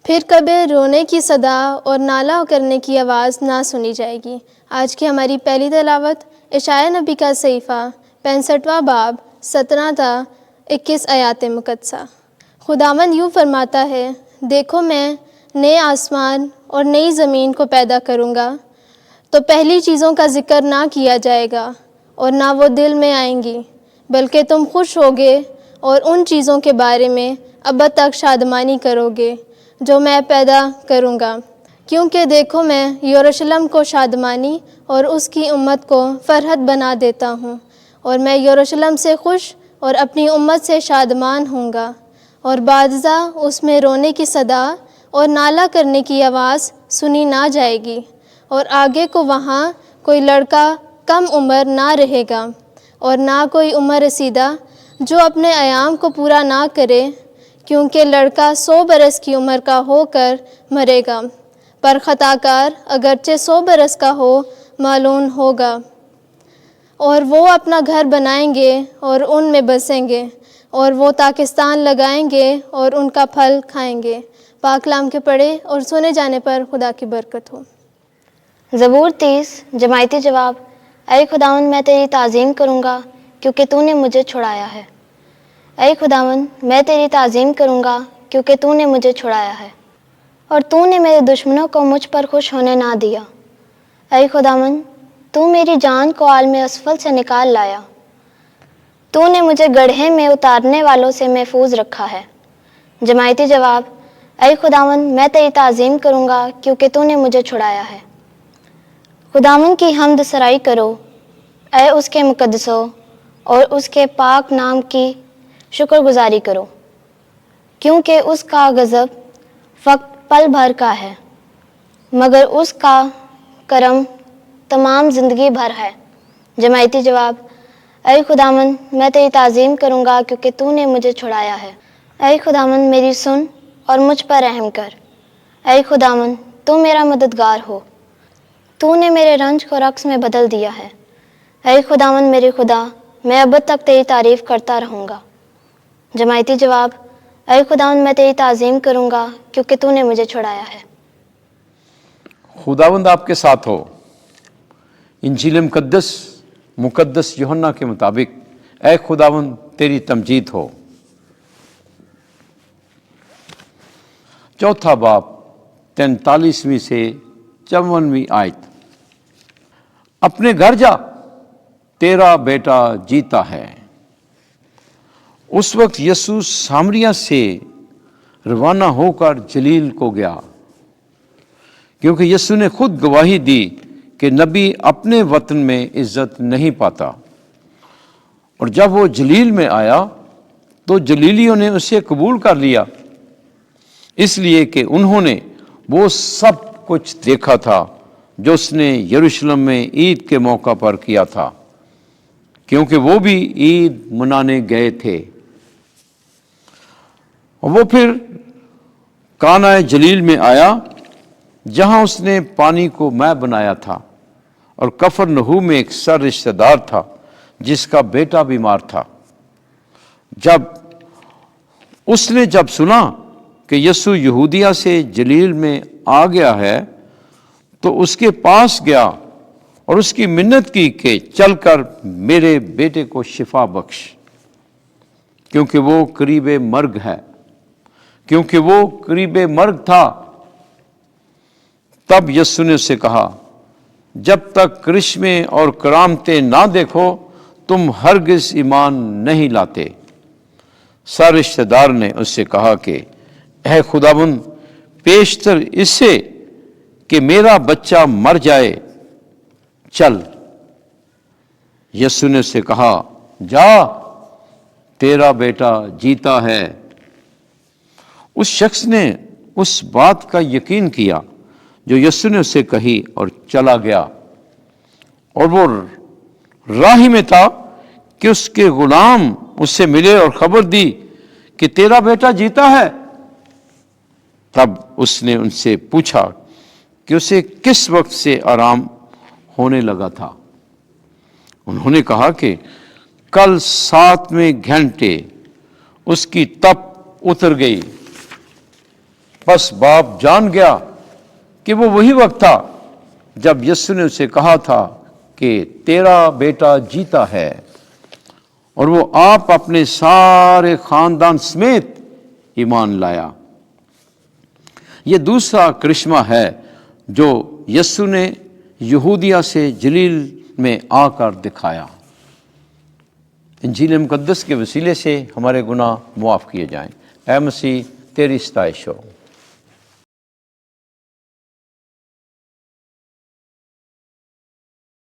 پھر کبھی رونے کی صدا اور نالہ کرنے کی آواز نہ سنی جائے گی۔ آج کی ہماری پہلی تلاوت اشعیاء نبی کا صحیفہ 65واں باب 17 تا 21 آیات مقدسہ۔ خداوند یوں فرماتا ہے، دیکھو میں نئے آسمان اور نئی زمین کو پیدا کروں گا تو پہلی چیزوں کا ذکر نہ کیا جائے گا اور نہ وہ دل میں آئیں گی، بلکہ تم خوش ہوگے اور ان چیزوں کے بارے میں ابد تک شادمانی کرو گے جو میں پیدا کروں گا، کیونکہ دیکھو میں یروشلم کو شادمانی اور اس کی امت کو فرحت بنا دیتا ہوں، اور میں یروشلم سے خوش اور اپنی امت سے شادمان ہوں گا، اور بعضا اس میں رونے کی صدا اور نالہ کرنے کی آواز سنی نہ جائے گی، اور آگے کو وہاں کوئی لڑکا کم عمر نہ رہے گا اور نہ کوئی عمر رسیدہ جو اپنے ایام کو پورا نہ کرے، کیونکہ لڑکا 100 برس کی عمر کا ہو کر مرے گا، پر خطاکار اگرچہ 100 برس کا ہو معلوم ہوگا، اور وہ اپنا گھر بنائیں گے اور ان میں بسیں گے، اور وہ تاکستان لگائیں گے اور ان کا پھل کھائیں گے۔ پاک کلام کے پڑھے اور سنے جانے پر خدا کی برکت ہو۔ زبور 30 جماعتی جواب۔ اے خداوند میں تیری تعظیم کروں گا کیونکہ تو نے مجھے چھڑایا ہے۔ اے خداوند میں تیری تعظیم کروں گا کیونکہ تو نے مجھے چھڑایا ہے، اور تو نے میرے دشمنوں کو مجھ پر خوش ہونے نہ دیا۔ اے خداوند تو میری جان کو عالم اسفل سے نکال لایا، تو نے مجھے گڑھے میں اتارنے والوں سے محفوظ رکھا ہے۔ جماعتی جواب۔ اے خداوند میں تیری تعظیم کروں گا کیونکہ تو نے مجھے چھڑایا ہے۔ خداوند کی حمد سرائی کرو، اے اس کے مقدسو، اور اس کے پاک نام کی شکر گزاری کرو، کیونکہ اس کا غضب فقط پل بھر کا ہے، مگر اس کا کرم تمام زندگی بھر ہے۔ جماعتی جواب۔ اے خداوند میں تیری تعظیم کروں گا کیونکہ تو نے مجھے چھڑایا ہے۔ اے خداوند میری سن اور مجھ پر رحم کر۔ اے خداوند تو میرا مددگار ہو، تو نے میرے رنج کو رقص میں بدل دیا ہے۔ اے خداوند میرے خدا، میں ابد تک تیری تعریف کرتا رہوں گا۔ جماعتی جواب۔ اے خداوند میں تیری تعظیم کروں گا کیونکہ تو نے مجھے چھڑایا ہے۔ خداوند آپ کے ساتھ ہو۔ انجیل مقدس یوحنا کے مطابق اے خداوند تیری تمجید ہو۔ چوتھا باب 43ویں سے 54ویں آیت۔ اپنے گھر جا، تیرا بیٹا جیتا ہے۔ اس وقت یسوع سامریہ سے روانہ ہو کر جلیل کو گیا، کیونکہ یسوع نے خود گواہی دی کہ نبی اپنے وطن میں عزت نہیں پاتا۔ اور جب وہ جلیل میں آیا تو جلیلیوں نے اسے قبول کر لیا، اس لیے کہ انہوں نے وہ سب کچھ دیکھا تھا جو اس نے یروشلم میں عید کے موقع پر کیا تھا، کیونکہ وہ بھی عید منانے گئے تھے۔ وہ پھر کانہ جلیل میں آیا جہاں اس نے پانی کو مے بنایا تھا، اور کفرنہوم میں ایک سر رشتہ دار تھا جس کا بیٹا بیمار تھا۔ اس نے جب سنا کہ یسوع یہودیہ سے جلیل میں آ گیا ہے تو اس کے پاس گیا اور اس کی منت کی کہ چل کر میرے بیٹے کو شفا بخش، کیونکہ وہ قریب مرگ تھا۔ تب یسوع نے اسے کہا، جب تک کرشمے اور کرامتیں نہ دیکھو تم ہرگز ایمان نہیں لاتے۔ سر رشتہ دار نے اس سے کہا کہ اے خداوند، پیشتر اس سے کہ میرا بچہ مر جائے، چل۔ یسوع نے اس سے کہا، جا، تیرا بیٹا جیتا ہے۔ اس شخص نے اس بات کا یقین کیا جو یسوع نے اسے کہی اور چلا گیا، اور وہ راہ میں تھا کہ اس کے غلام اس سے ملے اور خبر دی کہ تیرا بیٹا جیتا ہے۔ تب اس نے ان سے پوچھا کہ اسے کس وقت سے آرام ہونے لگا تھا۔ انہوں نے کہا کہ کل 7ویں گھنٹے اس کی تپ اتر گئی۔ بس باپ جان گیا کہ وہ وہی وقت تھا جب یسوع نے اسے کہا تھا کہ تیرا بیٹا جیتا ہے، اور وہ آپ اپنے سارے خاندان سمیت ایمان لایا۔ یہ دوسرا کرشمہ ہے جو یسوع نے یہودیہ سے جلیل میں آ کر دکھایا۔ انجیل مقدس کے وسیلے سے ہمارے گناہ معاف کیے جائیں۔ اے مسیح تیری ستائش ہو۔